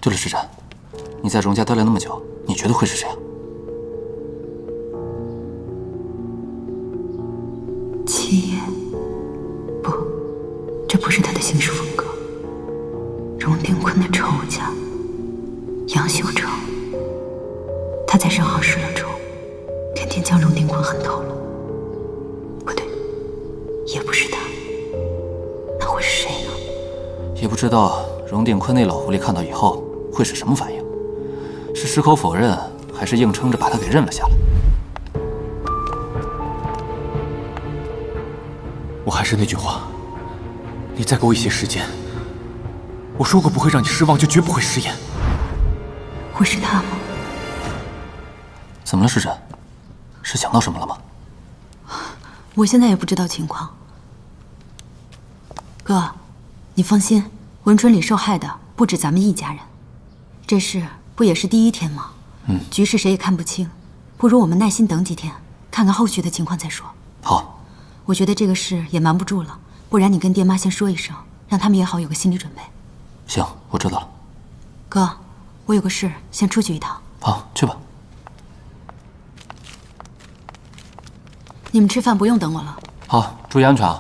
对了，世珍，你在荣家待了那么久，你觉得会是谁啊？七爷，不，这不是他的行事风格。荣定坤的仇家杨修成，他在盛行失了仇，肯定将荣定坤恨透了。不对，也不是他，那会是谁呢？也不知道荣定坤那老狐狸看到以后会是什么反应，是矢口否认，还是硬撑着把他给认了下来？我还是那句话，你再给我一些时间。我说过不会让你失望，就绝不会食言。会是他吗？怎么了，世珍？是想到什么了吗？我现在也不知道情况。哥，你放心，文春里受害的不止咱们一家人，这事不也是第一天吗？局势谁也看不清，不如我们耐心等几天，看看后续的情况再说。好。我觉得这个事也瞒不住了，不然你跟爹妈先说一声，让他们也好有个心理准备。行，我知道了。哥，我有个事，先出去一趟。好，去吧。你们吃饭不用等我了。好，注意安全啊。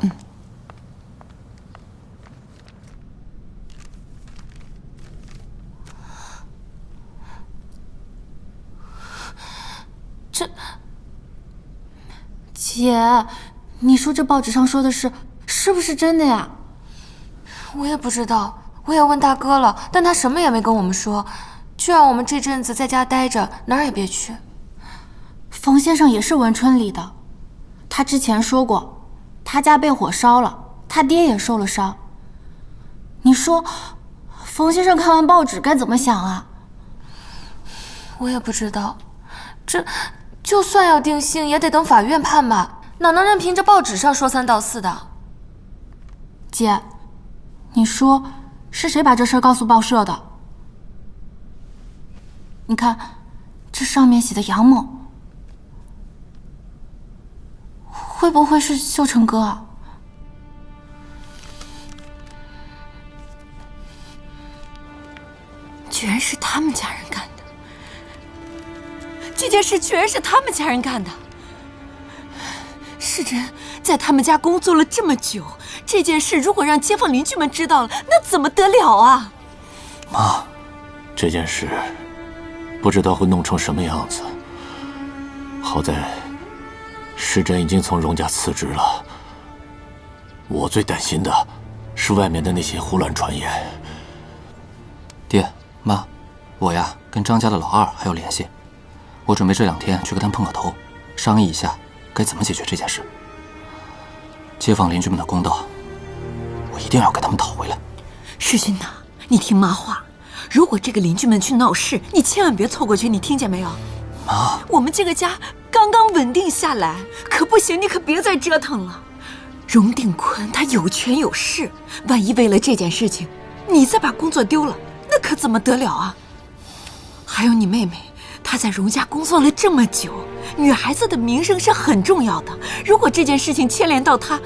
姐，你说这报纸上说的是不是真的呀？我也不知道，我也问大哥了，但他什么也没跟我们说，就让我们这阵子在家待着，哪儿也别去。冯先生也是文春里的，他之前说过，他家被火烧了，他爹也受了伤。你说，冯先生看完报纸该怎么想啊？我也不知道，这就算要定性，也得等法院判吧。哪能任凭这报纸上说三道四的？姐，你说是谁把这事儿告诉报社的？你看，这上面写的杨某，会不会是秀成哥啊？居然是他们家人干的，这件事居然是他们家人干的。世珍在他们家工作了这么久，这件事如果让街坊邻居们知道了，那怎么得了啊？妈，这件事不知道会弄成什么样子。好在世珍已经从荣家辞职了。我最担心的是外面的那些胡乱传言。爹妈，我呀跟张家的老二还有联系，我准备这2天去跟他们碰个头，商议一下该怎么解决这件事。街坊邻居们的公道，我一定要给他们讨回来。世勋呐，你听妈话，如果这个邻居们去闹事，你千万别凑过去，你听见没有？妈，我们这个家刚刚稳定下来，可不行，你可别再折腾了。荣定坤他有权有势，万一为了这件事情，你再把工作丢了，那可怎么得了啊？还有你妹妹，她在荣家工作了这么久，女孩子的名声是很重要的。如果这件事情牵连到她，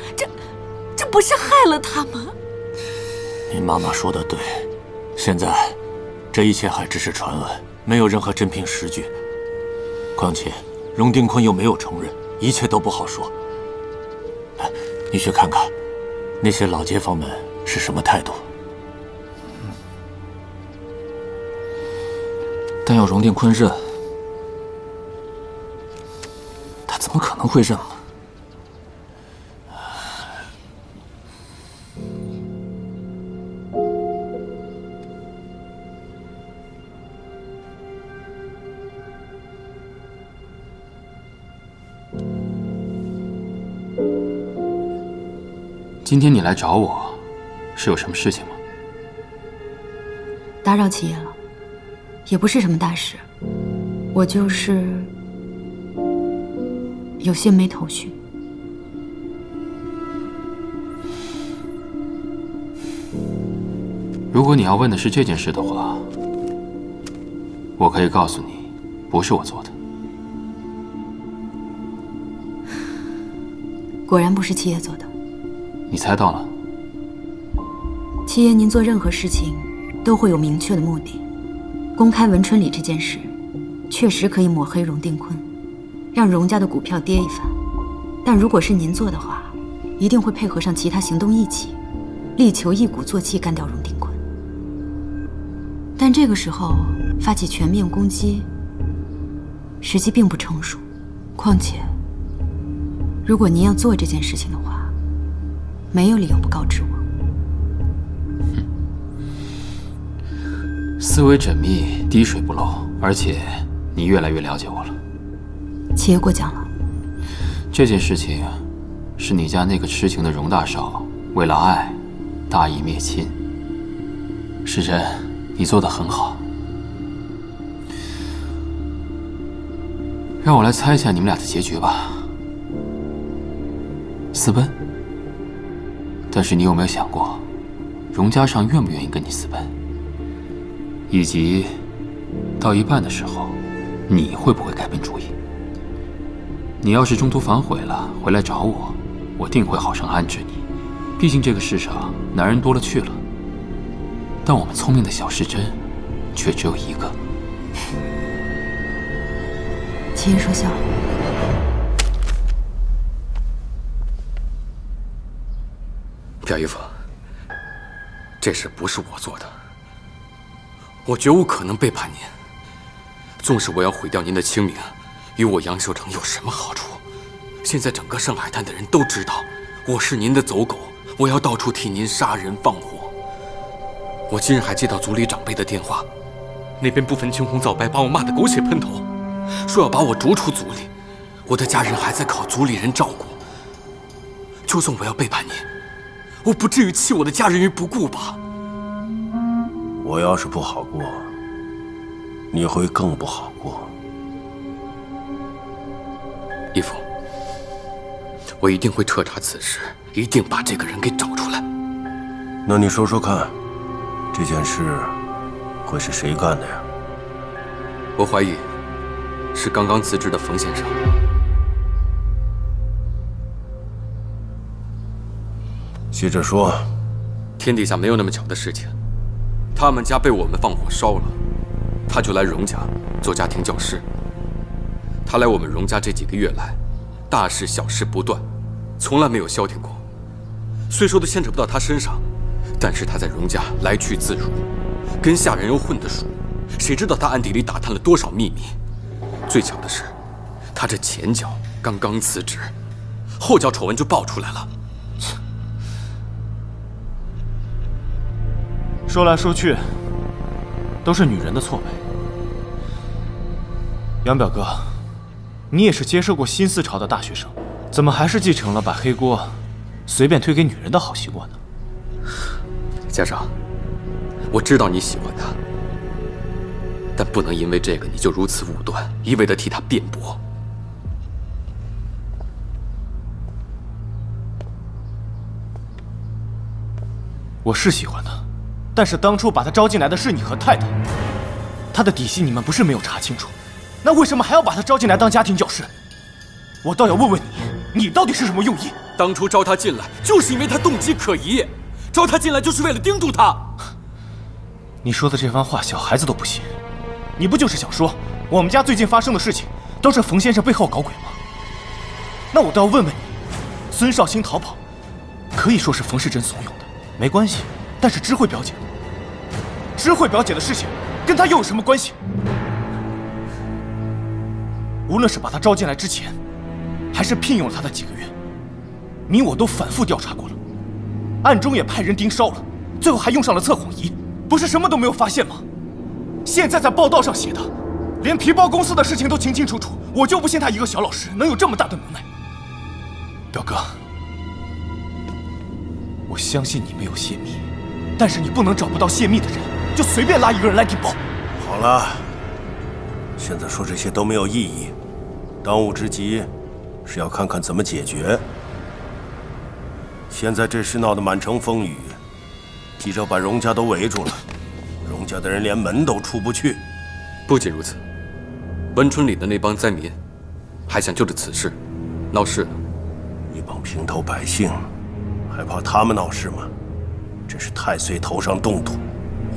这不是害了她吗？你妈妈说的对，现在这一切还只是传闻，没有任何真凭实据。况且荣定坤又没有承认，一切都不好说。哎，你去看看那些老街坊们是什么态度。但要荣定坤认，他怎么可能会认呢？今天你来找我，是有什么事情吗？打扰七爷了，也不是什么大事，我就是有些没头绪。如果你要问的是这件事的话，我可以告诉你，不是我做的。果然不是七爷做的。你猜到了？七爷，您做任何事情都会有明确的目的，公开文春里这件事，确实可以抹黑荣定坤，让荣家的股票跌一番。但如果是您做的话，一定会配合上其他行动一起，力求一鼓作气干掉荣定坤。但这个时候发起全面攻击，时机并不成熟。况且，如果您要做这件事情的话，没有理由不告知我。思维缜密，滴水不漏，而且你越来越了解我了。且过奖了。这件事情是你家那个痴情的荣大少为了爱大义灭亲。时辰，你做得很好。让我来猜一下你们俩的结局吧。私奔？但是你有没有想过，荣家上愿不愿意跟你私奔？以及到一半的时候，你会不会改变主意？你要是中途反悔了，回来找我，我定会好生安置你。毕竟这个世上男人多了去了，但我们聪明的小世珍却只有一个。秦爷说笑了。表姨夫，这事不是我做的，我绝无可能背叛您。纵使我要毁掉您的清名，与我杨秀成有什么好处？现在整个上海滩的人都知道我是您的走狗，我要到处替您杀人放火。我今日还接到族里长辈的电话，那边不分青红皂白把我骂得狗血喷头，说要把我逐出族里。我的家人还在靠族里人照顾。就算我要背叛您，我不至于弃我的家人于不顾吧？我要是不好过，你会更不好过。义父，我一定会彻查此事，一定把这个人给找出来。那你说说看，这件事会是谁干的呀？我怀疑是刚刚辞职的冯先生。接着说。天底下没有那么巧的事情。他们家被我们放火烧了，他就来荣家做家庭教师。他来我们荣家这几个月来，大事小事不断，从来没有消停过。虽说都牵扯不到他身上，但是他在荣家来去自如，跟下人又混得熟，谁知道他暗地里打探了多少秘密？最巧的是，他这前脚刚刚辞职，后脚丑闻就爆出来了。说来说去，都是女人的错呗。杨表哥，你也是接受过新思潮的大学生，怎么还是继承了把黑锅随便推给女人的好习惯呢？家长，我知道你喜欢他，但不能因为这个你就如此武断，一味地替他辩驳。我是喜欢他，但是当初把他招进来的是你和太太，他的底细你们不是没有查清楚，那为什么还要把他招进来当家庭教师？我倒要问问你，你到底是什么用意？当初招他进来，就是因为他动机可疑，招他进来就是为了盯住他。你说的这番话，小孩子都不信。你不就是想说，我们家最近发生的事情都是冯先生背后搞鬼吗？那我倒要问问你，孙少卿逃跑，可以说是冯世珍怂恿的，没关系。但是知慧表姐，知慧表姐的事情跟他又有什么关系？无论是把他招进来之前，还是聘用了他的几个月，你我都反复调查过了，暗中也派人盯梢了，最后还用上了测谎仪，不是什么都没有发现吗？现在在报道上写的，连皮包公司的事情都清清楚楚，我就不信他一个小老师能有这么大的能耐。表哥，我相信你没有泄密，但是你不能找不到泄密的人，就随便拉一个人来顶包。好了，现在说这些都没有意义。当务之急是要看看怎么解决。现在这事闹得满城风雨，记者把荣家都围住了，荣家的人连门都出不去。不仅如此，文春里的那帮灾民还想就着此事闹事呢。一帮平头百姓还怕他们闹事吗？真是太岁头上动土，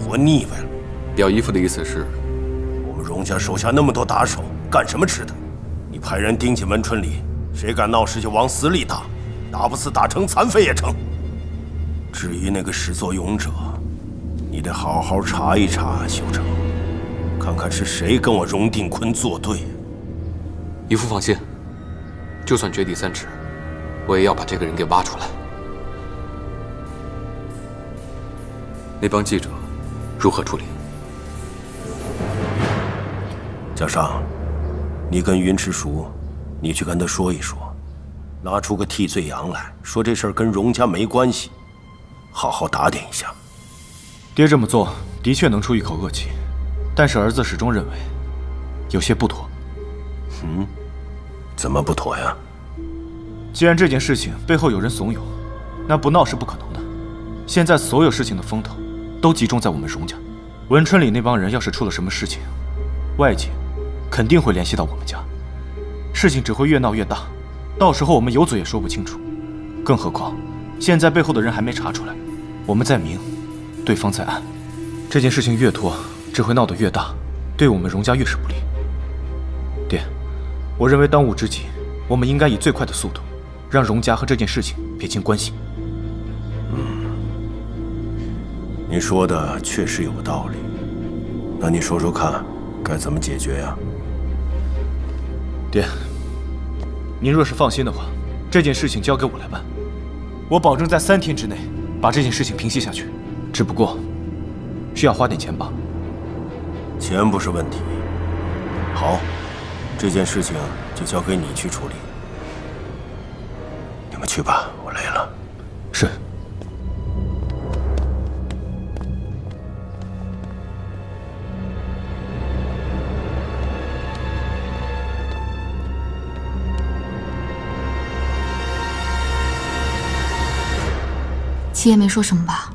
活腻歪了。表姨父的意思是，荣家手下那么多打手，干什么吃的？你派人盯紧文春里，谁敢闹事就往死里打，打不死打成残废也成。至于那个始作俑者，你得好好查一查，修成，看看是谁跟我荣定坤作对。姨父放心，就算掘地3尺，我也要把这个人给挖出来。那帮记者如何处理？嘉上，你跟云池熟，你去跟他说一说，拿出个替罪羊来，说这事儿跟荣家没关系，好好打点一下。爹这么做的确能出一口恶气，但是儿子始终认为有些不妥。怎么不妥呀？既然这件事情背后有人怂恿，那不闹是不可能的。现在所有事情的风头都集中在我们荣家，文春里那帮人要是出了什么事情，外界肯定会联系到我们家，事情只会越闹越大，到时候我们有嘴也说不清楚。更何况现在背后的人还没查出来，我们在明，对方在暗，这件事情越拖只会闹得越大，对我们荣家越是不利。爹，我认为当务之急，我们应该以最快的速度让荣家和这件事情撇清关系。你说的确实有道理，那你说说看，该怎么解决呀？爹，您若是放心的话，这件事情交给我来办，我保证在3天之内把这件事情平息下去。只不过需要花点钱罢了。钱不是问题。好，这件事情就交给你去处理。你们去吧，我累了。是。七爷没说什么吧？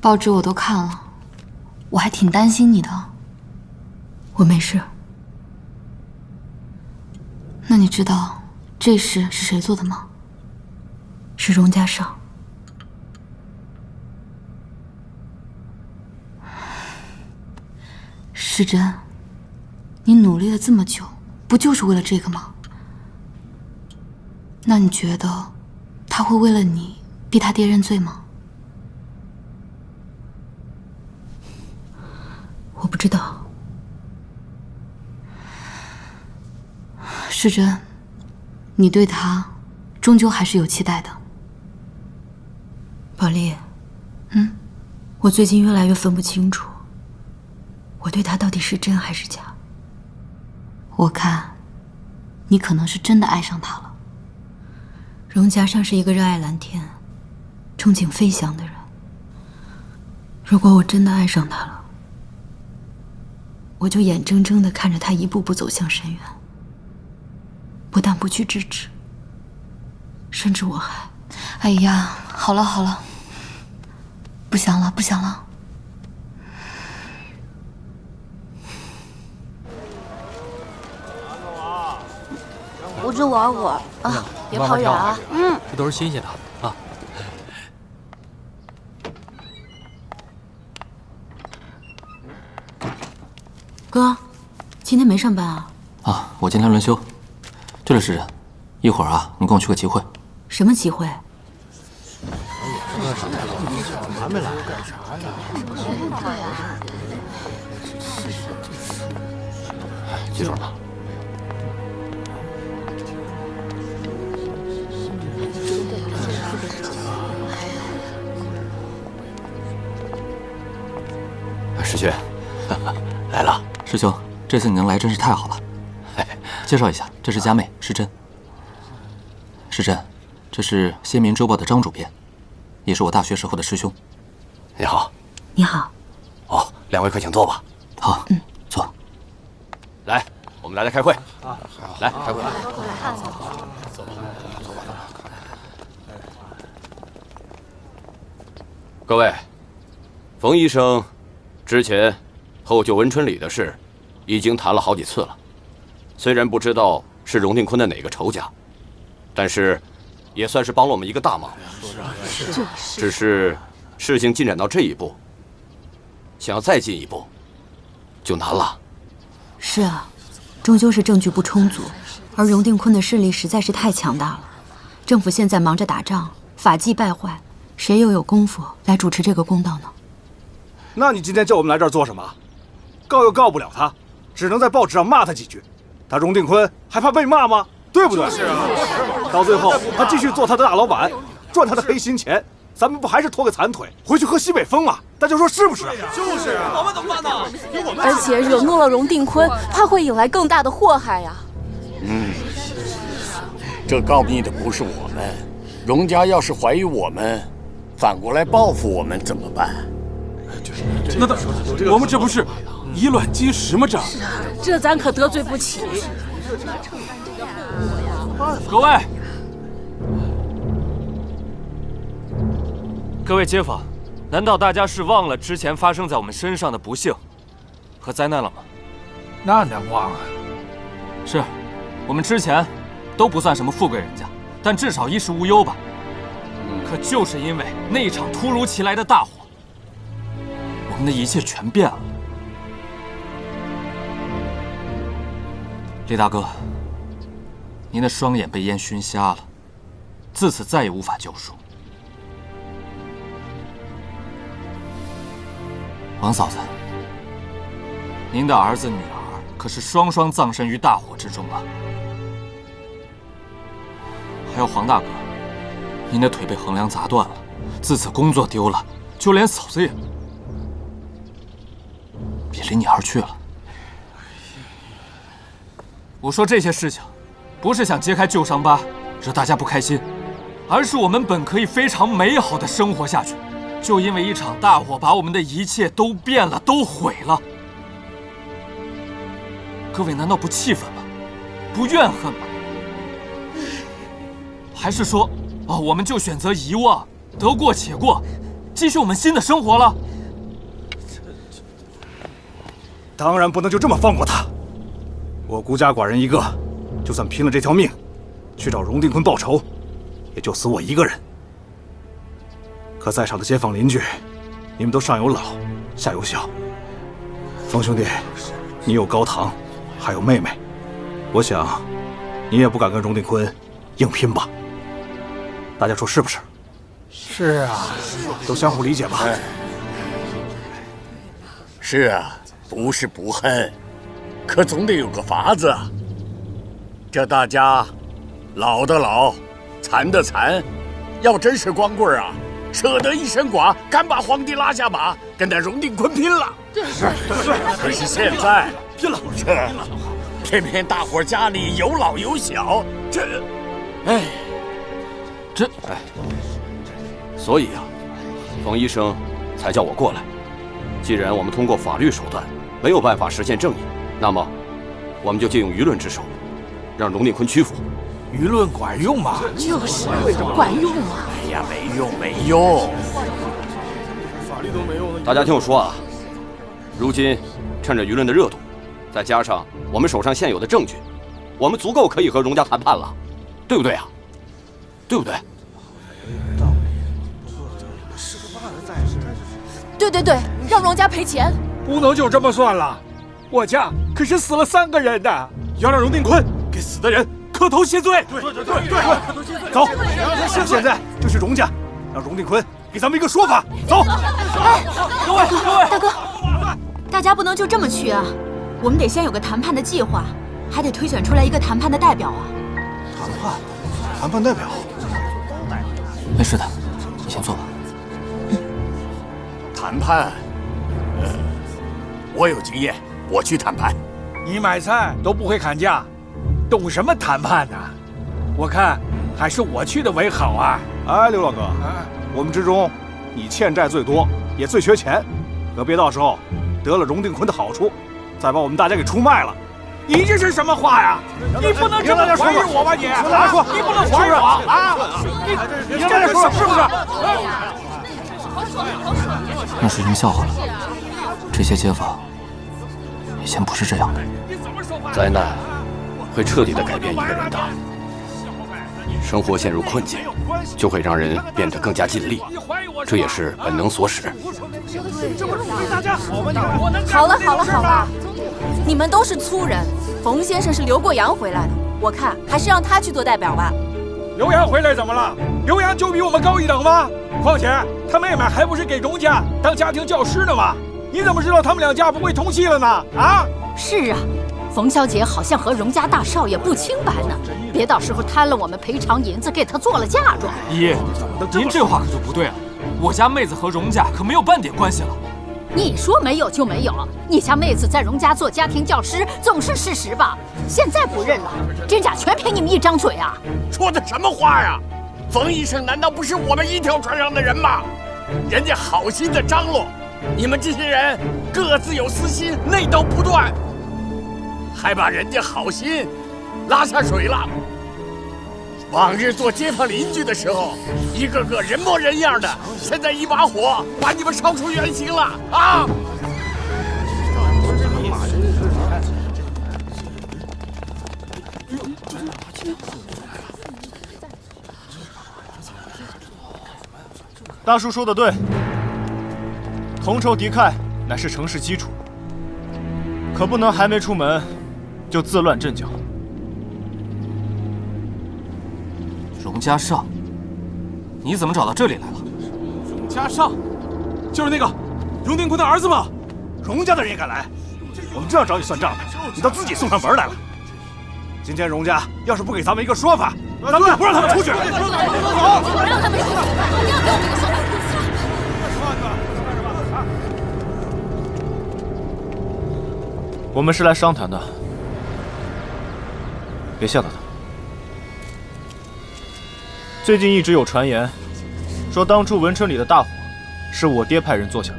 报纸我都看了，我还挺担心你的。我没事。那你知道这事是谁做的吗？是荣家少。世珍，你努力了这么久，不就是为了这个吗？那你觉得他会为了你逼他爹认罪吗？我不知道。世珍，你对他终究还是有期待的。宝莉，我最近越来越分不清楚，我对他到底是真还是假。我看，你可能是真的爱上他了。荣家尚是一个热爱蓝天、憧憬飞翔的人。如果我真的爱上他了，我就眼睁睁地看着他一步步走向深渊，不但不去制止，甚至我还……哎呀，好了好了，不想了不想了。我就玩会儿啊，别跑远啊。这都是新鲜的啊。哥，今天没上班啊？啊，我今天轮休。对了，世珍，一会儿啊，你跟我去个集会。什么集会？还没来，干啥呀？记住了吗？师兄，来了。师兄，这次你能来真是太好了。介绍一下，这是佳妹世珍。世珍，这是《先民周报》的张主编，也是我大学时候的师兄。你好。你好。哦，两位快请坐吧。好，坐。来，我们大家开会。来，开会。各位，冯医生之前后救文春里的事，已经谈了好几次了。虽然不知道是荣定坤的哪个仇家，但是也算是帮了我们一个大忙。只是事情进展到这一步，想要再进一步，就难了。是啊，终究是证据不充足，而荣定坤的势力实在是太强大了。政府现在忙着打仗，法纪败坏，谁又有功夫来主持这个公道呢？那你今天叫我们来这儿做什么？告又告不了他，只能在报纸上骂他几句。他荣定坤还怕被骂吗？对不对？是啊。到最后他继续做他的大老板，赚他的黑心钱，咱们不还是拖个残腿回去喝西北风吗？大家说是不是？就是啊。我们怎么办呢？而且惹怒了荣定坤，怕会引来更大的祸害呀。这告密的不是我们，荣家要是怀疑我们，反过来报复我们怎么办？那我们这不是以卵击石吗？这咱可得罪不起。各位街坊，难道大家是忘了之前发生在我们身上的不幸和灾难了吗？那能忘啊？是，我们之前都不算什么富贵人家，但至少衣食无忧吧。可就是因为那场突如其来的大火，我们的一切全变了。李大哥，您的双眼被烟熏瞎了，自此再也无法救赎。王嫂子，您的儿子女儿可是双双葬身于大火之中啊！还有黄大哥，您的腿被横梁砸断了，自此工作丢了，就连嫂子也离你而去了。我说这些事情，不是想揭开旧伤疤，惹大家不开心，而是我们本可以非常美好的生活下去，就因为一场大火，把我们的一切都变了，都毁了。各位难道不气愤吗？不怨恨吗？还是说，我们就选择遗忘，得过且过，继续我们新的生活了？当然不能就这么放过他。我孤家寡人一个，就算拼了这条命，去找荣定坤报仇，也就死我一个人。可在场的街坊邻居，你们都上有老，下有小。冯兄弟，你有高堂，还有妹妹，我想你也不敢跟荣定坤硬拼吧？大家说是不是？是啊，都相互理解吧。是啊，不是不恨，可总得有个法子啊。这大家老的老，残的残，要真是光棍啊，舍得一身剐，敢把皇帝拉下马，跟那荣定坤拼了。是。可是现在拼了，偏偏大伙家里有老有小，所以啊，冯医生才叫我过来。既然我们通过法律手段没有办法实现正义，那么我们就借用舆论之手，让荣定坤屈服。舆论管用吗？就是管用吗？哎呀，没用。法律都没用了。大家听我说啊，如今趁着舆论的热度，再加上我们手上现有的证据，我们足够可以和荣家谈判了，对不对啊？对不对？对，让荣家赔钱。不能就这么算了，我家可是死了3个人的，要让荣定坤给死的人磕头谢罪。对，走，现在就去荣家，让荣定坤给咱们一个说法。走。各位，大哥，大家不能就这么去啊，我们得先有个谈判的计划，还得推选出来一个谈判的代表啊。谈判代表？没事的，你先坐吧。谈判，我有经验，我去谈判。你买菜都不会砍价，懂什么谈判呢？我看还是我去的为好啊！哎，刘老哥，我们之中你欠债最多，也最缺钱，可别到时候得了荣定坤的好处，再把我们大家给出卖了。你这是什么话呀？你不能这么怀疑我吧你？你不能怀疑我啊！你这样说是不是？那是应笑话了。这些街坊以前不是这样的。灾难会彻底的改变一个人的。生活陷入困境，就会让人变得更加尽力，这也是本能所使。这不是为大家好吗？好了好了好了，你们都是粗人。冯先生是刘过阳回来的，我看还是让他去做代表吧。刘洋回来怎么了？刘洋就比我们高一等吗？况且他妹妹还不是给荣家当家庭教师呢吗？你怎么知道他们两家不会通气了呢？啊？是啊，冯小姐好像和荣家大少爷不清白呢，别到时候贪了我们赔偿银子给他做了嫁妆。姨，您这话可就不对了，我家妹子和荣家可没有半点关系了。你说没有就没有，你家妹子在荣家做家庭教师总是事实吧？现在不认了，真假全凭你们一张嘴啊！说的什么话呀？冯医生难道不是我们一条船上的人吗？人家好心的张罗，你们这些人各自有私心，内斗不断，还把人家好心拉下水了。往日做街坊邻居的时候，一个个人模人样的，现在一把火把你们烧出原形了啊！大叔说的对，同仇敌忾乃是成事基础，可不能还没出门就自乱阵脚。荣家尚，你怎么找到这里来了？荣家尚，就是那个荣定坤的儿子吗？荣家的人也敢来，我们正要找你算账呢，你倒自己送上门来了。今天荣家要是不给咱们一个说法，咱们就不让他们出去。不让他们出去，不要给我们一个说法。我们是来商谈的，别吓到他。最近一直有传言，说当初文春里的大火是我爹派人做下的，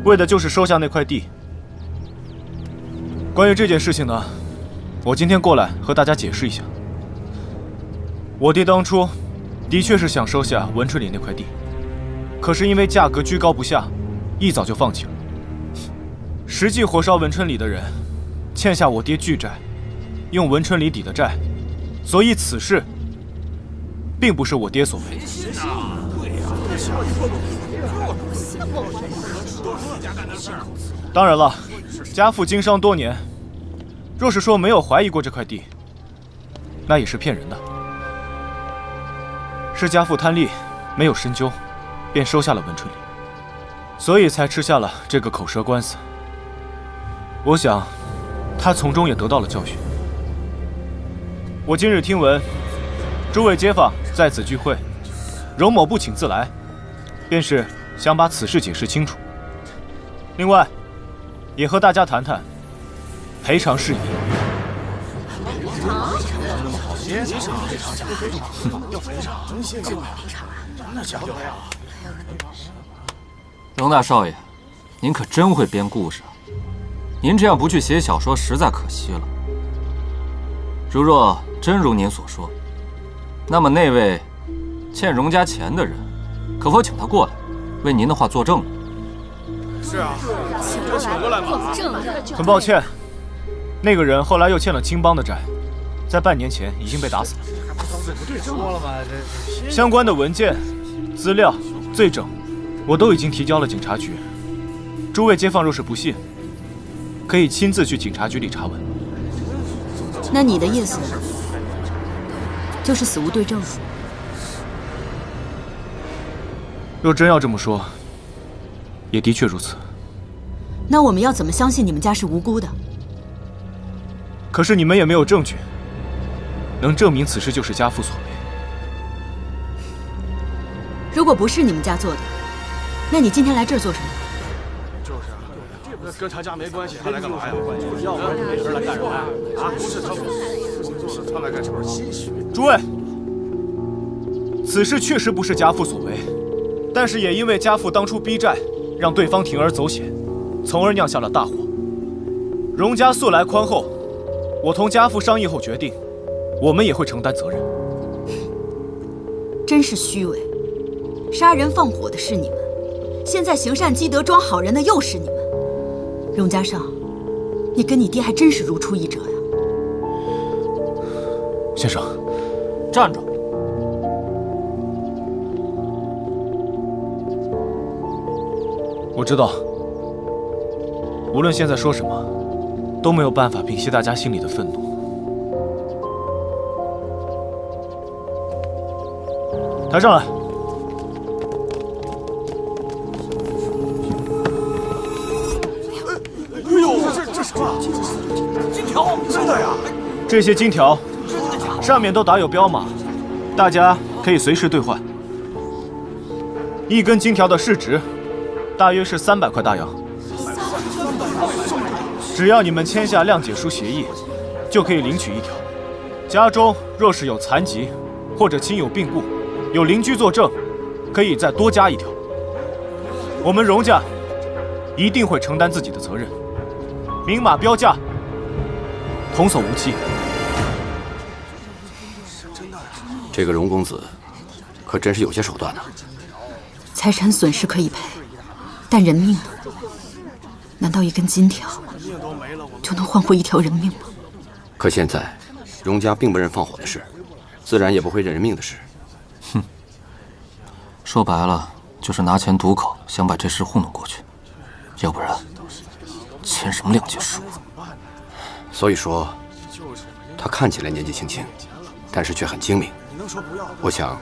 为的就是收下那块地。关于这件事情呢，我今天过来和大家解释一下。我爹当初的确是想收下文春里那块地，可是因为价格居高不下，一早就放弃了。实际火烧文春里的人，欠下我爹巨债，用文春里抵的债，所以此事并不是我爹所为。当然了，家父经商多年，若是说没有怀疑过这块地，那也是骗人的。是家父贪利，没有深究，便收下了文春里，所以才吃下了这个口舌官司。我想，他从中也得到了教训。我今日听闻，诸位街坊在此聚会，荣某不请自来，便是想把此事解释清楚。另外，也和大家谈谈赔偿事宜。荣大少爷，您可真会编故事啊！您这样不去写小说，实在可惜了。如若真如您所说，那么那位欠荣家钱的人，可否请他过来，为您的话作证？是啊，请过来嘛。很抱歉，那个人后来又欠了青帮的债，在半年前已经被打死了。相关的文件、资料、罪证，我都已经提交了警察局。诸位街坊若是不信，可以亲自去警察局里查问。那你的意思就是死无对证？若真要这么说，也的确如此。那我们要怎么相信你们家是无辜的？可是你们也没有证据能证明此事就是家父所为。如果不是你们家做的，那你今天来这儿做什么？就是啊，这跟他家没关系，他来干嘛呀？要不然你没事来干什么呀？啊，不是他，就是他来干什么？诸位，此事确实不是家父所为，但是也因为家父当初逼债，让对方铤而走险，从而酿下了大祸。荣家素来宽厚，我同家父商议后决定，我们也会承担责任。真是虚伪！杀人放火的是你们，现在行善积德装好人的又是你们。荣家尚，你跟你爹还真是如出一辙呀！先生，站住！我知道，无论现在说什么，都没有办法平息大家心里的愤怒。抬上来。哎呦，这什么？金条？真的呀？这些金条上面都打有标码，大家可以随时兑换。一根金条的市值大约是300块大洋。只要你们签下谅解书协议，就可以领取一条。家中若是有残疾或者亲友病故，有邻居作证，可以再多加一条。我们荣家一定会承担自己的责任，明码标价，童叟无欺。这个荣公子可真是有些手段呢。财产损失可以赔，但人命呢？难道一根金条就能换回一条人命吗？可现在，荣家并不认放火的事，自然也不会认人命的事。哼，说白了就是拿钱堵口，想把这事糊弄过去。要不然，签什么谅解书？所以说，他看起来年纪轻轻，但是却很精明。我想，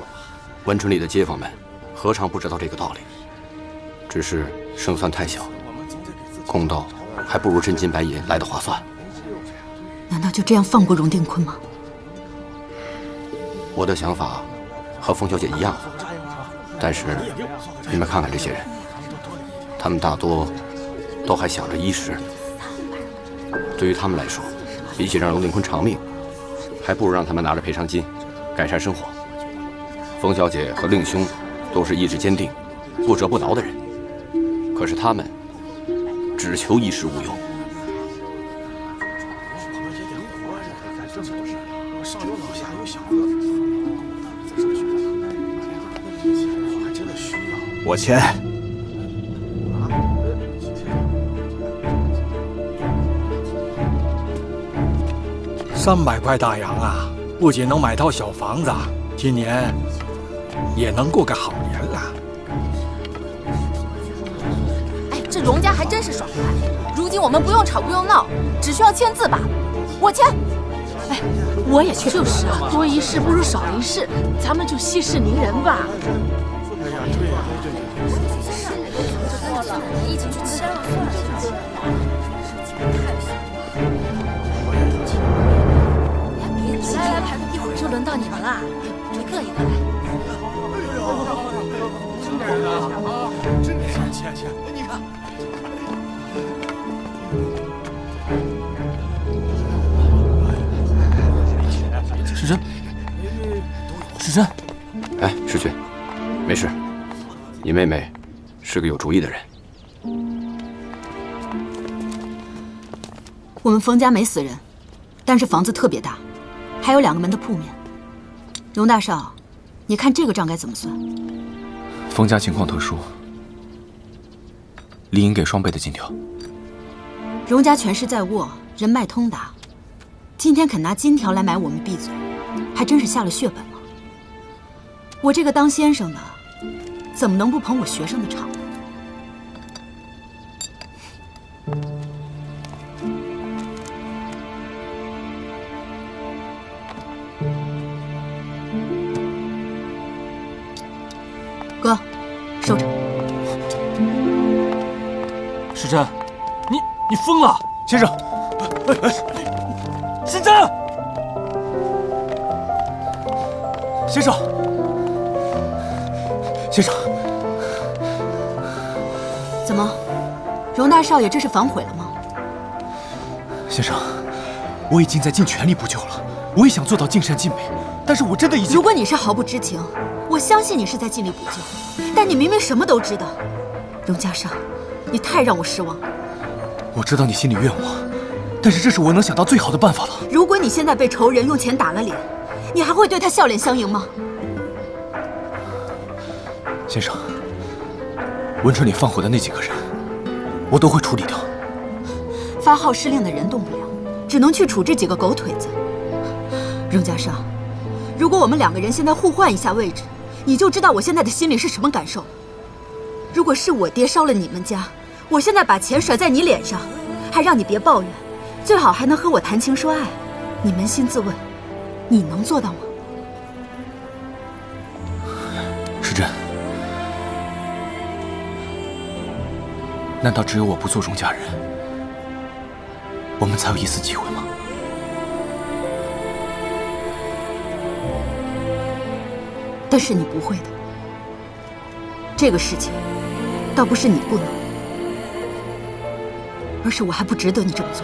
温春里的街坊们何尝不知道这个道理？只是胜算太小，公道还不如真金白银来得划算。难道就这样放过荣定坤吗？我的想法和冯小姐一样，但是你们看看这些人，他们大多都还想着衣食。对于他们来说，比起让荣定坤偿命，还不如让他们拿着赔偿金改善生活。冯小姐和令兄都是意志坚定、不折不挠的人，可是他们只求衣食无忧。我签。300块大洋啊，不仅能买套小房子，今年也能过个好年了。哎，这荣家还真是爽快。如今我们不用吵不用闹，只需要签字罢了。我签。哎，我也去。就是啊，多一事不如少一事，咱们就息事宁人吧。哎呀，对呀，对。一起去吃。来，排队，一会儿就轮到你们了，一个一个来。真点人啊！真点人，签，你看。世珍，世珍，哎，世俊，没事。你妹妹是个有主意的人。我们冯家没死人，但是房子特别大，还有2个门的铺面。荣大少，你看这个账该怎么算？冯家情况特殊，理应给双倍的金条。荣家权势在握，人脉通达，今天肯拿金条来买我们闭嘴，还真是下了血本了。我这个当先生的，怎么能不捧我学生的场呢？哥，收着。世珍，你疯了！先生，世珍，先生，先生，怎么，荣大少爷这是反悔了吗？先生，我已经在尽全力补救了，我也想做到尽善尽美，但是我真的已经……如果你是毫不知情，我相信你是在尽力补救，但你明明什么都知道。荣家少，你太让我失望了。我知道你心里怨我，但是这是我能想到最好的办法了。如果你现在被仇人用钱打了脸，你还会对他笑脸相迎吗？先生，温春里放火的那几个人，我都会处理掉。发号施令的人动不了，只能去处这几个狗腿子。荣家少，如果我们2个人现在互换一下位置，你就知道我现在的心里是什么感受。如果是我爹烧了你们家，我现在把钱甩在你脸上，还让你别抱怨，最好还能和我谈情说爱，你扪心自问，你能做到吗？时珍，难道只有我不做荣家人，我们才有一丝机会吗？但是你不会的，这个事情倒不是你不能，而是我还不值得你这么做。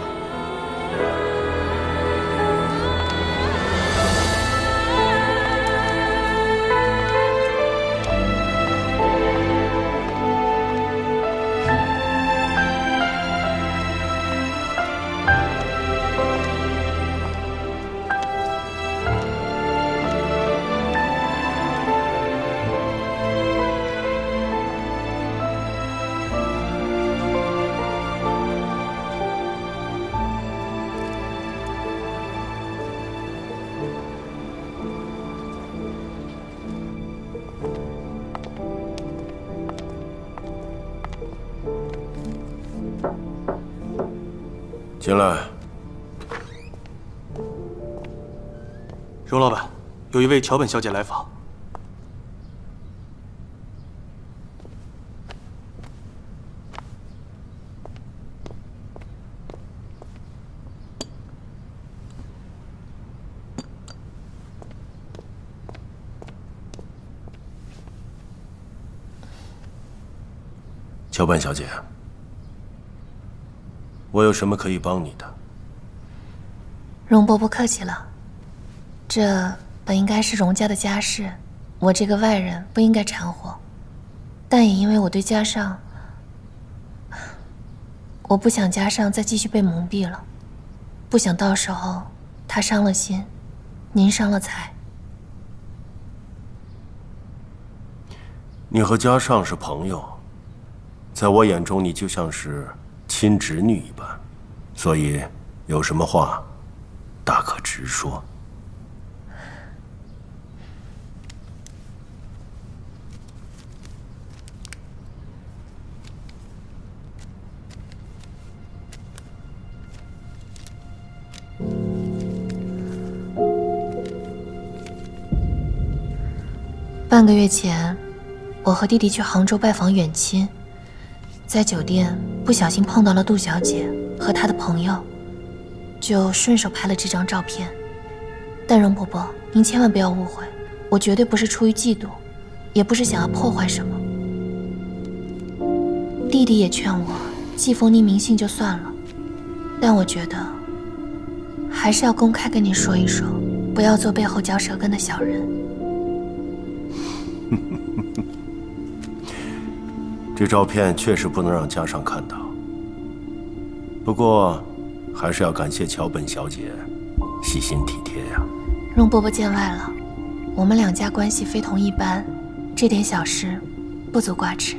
进来。荣老板，有一位桥本小姐来访。桥本小姐，我有什么可以帮你的？荣伯伯客气了，这本应该是荣家的家事，我这个外人不应该掺和。但也因为我对家上，我不想家上再继续被蒙蔽了，不想到时候他伤了心，您伤了财。你和家上是朋友，在我眼中你就像是亲侄女一般，所以有什么话大可直说。半个月前，我和弟弟去杭州拜访远亲，在酒店不小心碰到了杜小姐和她的朋友，就顺手拍了这张照片。但荣伯伯，您千万不要误会，我绝对不是出于嫉妒，也不是想要破坏什么。弟弟也劝我寄封匿名信就算了，但我觉得还是要公开跟您说一说，不要做背后嚼舌根的小人。这照片确实不能让家上看到，不过还是要感谢桥本小姐细心体贴呀。荣伯伯见外了，我们两家关系非同一般，这点小事不足挂齿。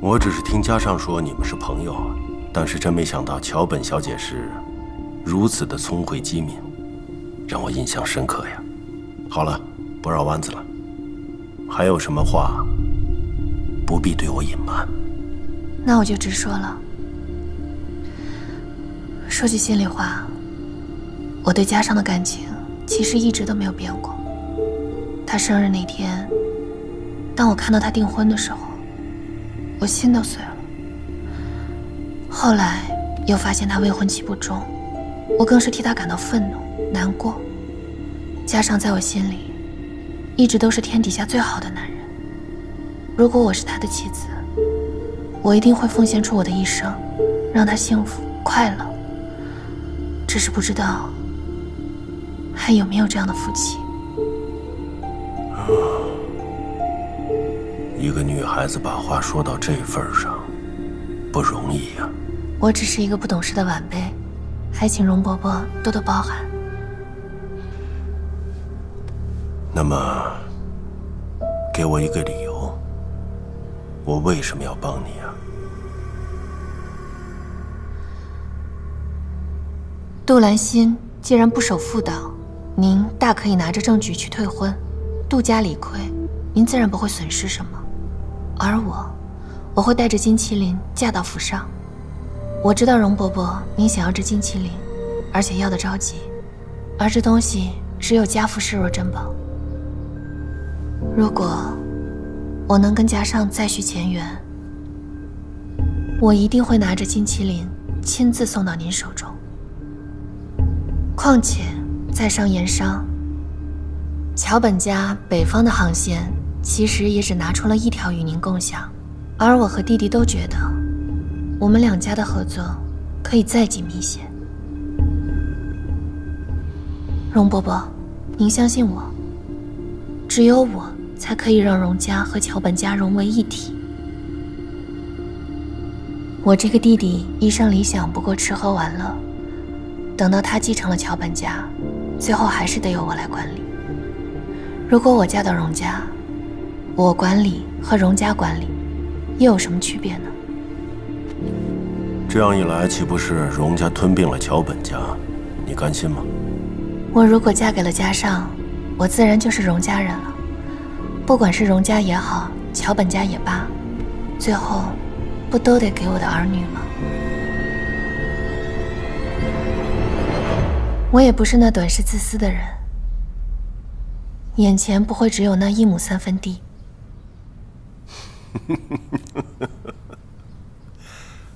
我只是听家上说你们是朋友，但是真没想到桥本小姐是如此的聪慧机敏，让我印象深刻呀。好了，不绕弯子了，还有什么话不必对我隐瞒。那我就直说了。说句心里话，我对家上的感情其实一直都没有变过。他生日那天，当我看到他订婚的时候，我心都碎了。后来又发现他未婚妻不忠，我更是替他感到愤怒、难过。家上在我心里一直都是天底下最好的男人。如果我是他的妻子，我一定会奉献出我的一生，让他幸福快乐。只是不知道还有没有这样的夫妻。一个女孩子把话说到这份上，不容易呀。我只是一个不懂事的晚辈，还请荣伯伯多多包涵。那么，给我一个理由，我为什么要帮你啊？杜兰心既然不守妇道，您大可以拿着证据去退婚。杜家理亏，您自然不会损失什么。而我会带着金麒麟嫁到府上。我知道容伯伯您想要这金麒麟，而且要得着急，而这东西只有家父视若珍宝。如果我能跟家上再续前缘，我一定会拿着金麒麟亲自送到您手中。况且在上言商，桥本家北方的航线其实也只拿出了一条与您共享，而我和弟弟都觉得，我们两家的合作可以再紧密些。容伯伯，您相信我，只有我才可以让容家和桥本家融为一体。我这个弟弟一生理想不过吃喝玩乐，等到他继承了桥本家，最后还是得由我来管理。如果我嫁到容家，我管理和容家管理又有什么区别呢？这样一来，岂不是容家吞并了桥本家？你甘心吗？我如果嫁给了家上，我自然就是容家人了。不管是容家也好，桥本家也罢，最后不都得给我的儿女吗？我也不是那短视自私的人，眼前不会只有那1亩3分地。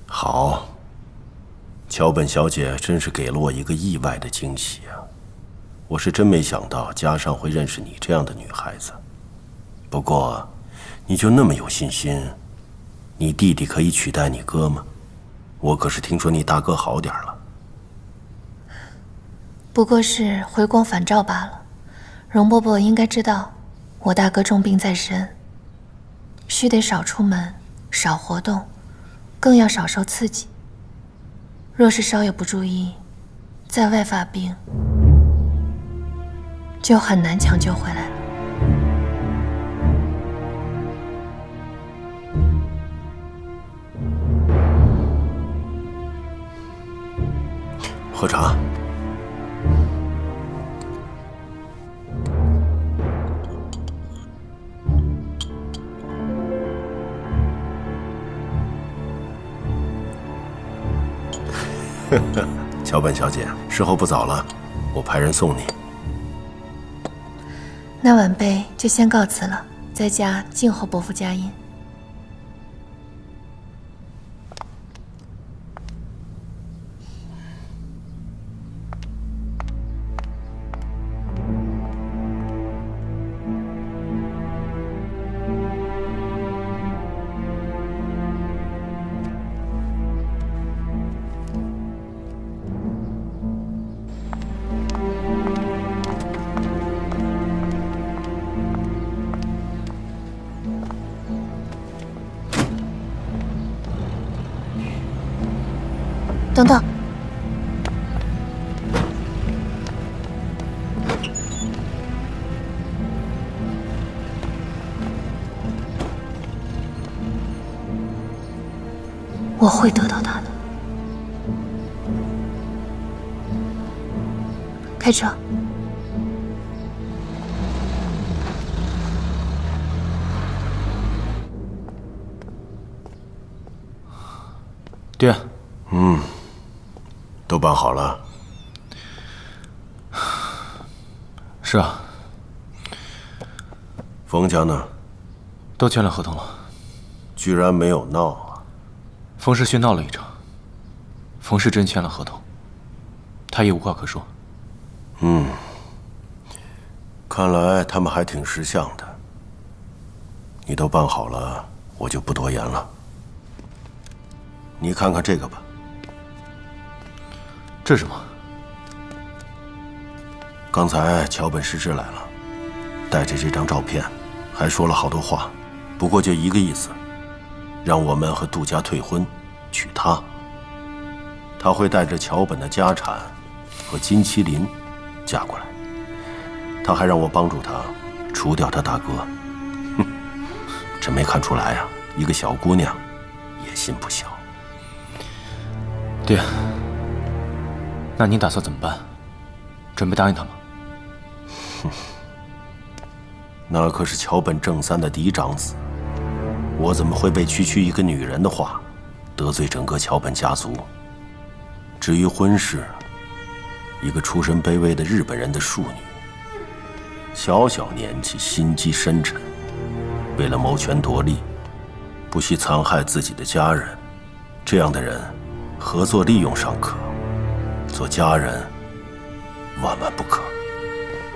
好，桥本小姐真是给了我一个意外的惊喜啊！我是真没想到家上会认识你这样的女孩子。不过，你就那么有信心，你弟弟可以取代你哥吗？我可是听说你大哥好点了。不过是回光返照罢了。容伯伯应该知道，我大哥重病在身，须得少出门，少活动，更要少受刺激。若是稍有不注意，在外发病，就很难抢救回来了。喝茶。桥本小姐，时候不早了，我派人送你。那晚辈就先告辞了，在家静候伯父佳音。等等，我会得到他的。开车。爹。都办好了。是啊。冯家呢？都签了合同了。居然没有闹啊！冯世勋闹了一场，冯世珍签了合同，他也无话可说。看来他们还挺识相的。你都办好了，我就不多言了。你看看这个吧。这是什么？刚才桥本师之来了，带着这张照片，还说了好多话，不过就一个意思，让我们和杜家退婚，娶她。他会带着桥本的家产和金麒麟嫁过来。他还让我帮助他除掉他大哥。哼，真没看出来啊，一个小姑娘野心不小。爹。那您打算怎么办？准备答应他吗？哼，那可是桥本正三的嫡长子，我怎么会被区区一个女人的话得罪整个桥本家族？至于婚事，一个出身卑微的日本人的庶女，小小年纪心机深沉，为了谋权夺利，不惜残害自己的家人。这样的人，合作利用尚可，做家人万万不可。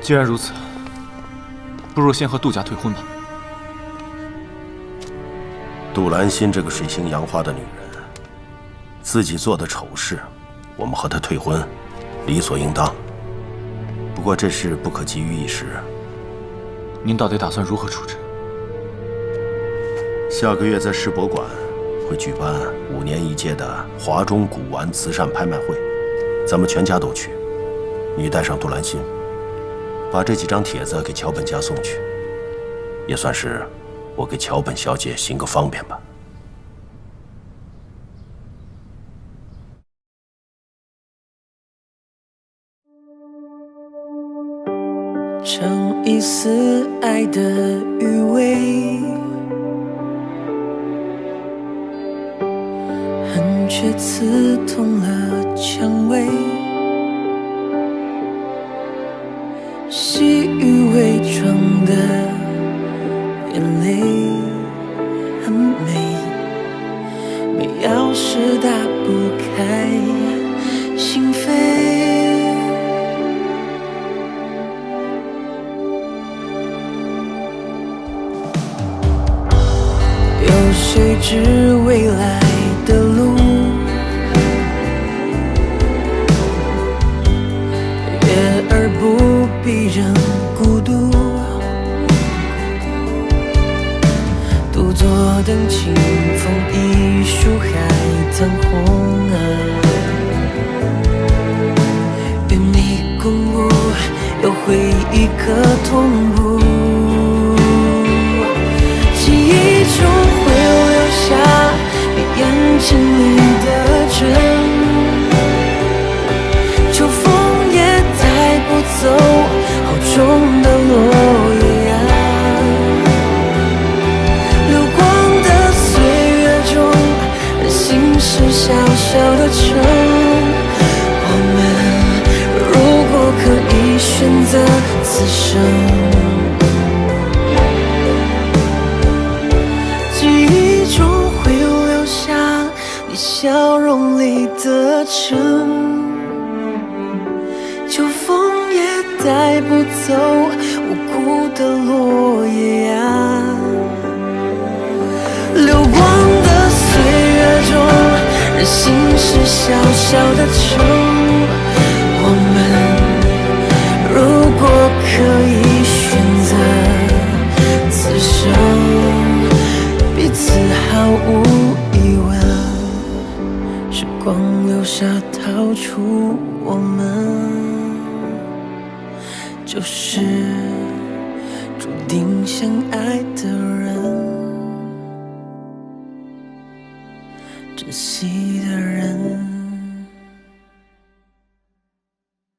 既然如此，不如先和杜家退婚吧。杜兰心这个水性杨花的女人，自己做的丑事，我们和她退婚，理所应当。不过这事不可急于一时。您到底打算如何处置？下个月在世博馆会举办5年1届的华中古玩慈善拍卖会，咱们全家都去。你带上杜兰心，把这几张帖子给桥本家送去，也算是我给桥本小姐行个方便吧。尝一丝爱的余味，恨却刺痛了蔷薇，细雨伪装的眼泪很美，没钥匙打不开心扉。有谁知未来的路，月儿不必人孤独，独坐等清风一树海棠红啊，与你共舞，又会一颗痛步，记忆中会留下你眼睛里的真，秋风也带不走好重的落叶啊，流光的岁月中，任心是小小的城，我们如果可以选择此生，记忆中会留下你笑容里的真，秋风也带不走无辜的落叶啊，流光的岁月中，任心是小小的城，我们如果可以选择此生，彼此毫无疑问，时光留下逃出我们，就是注定相爱的人，珍惜的人。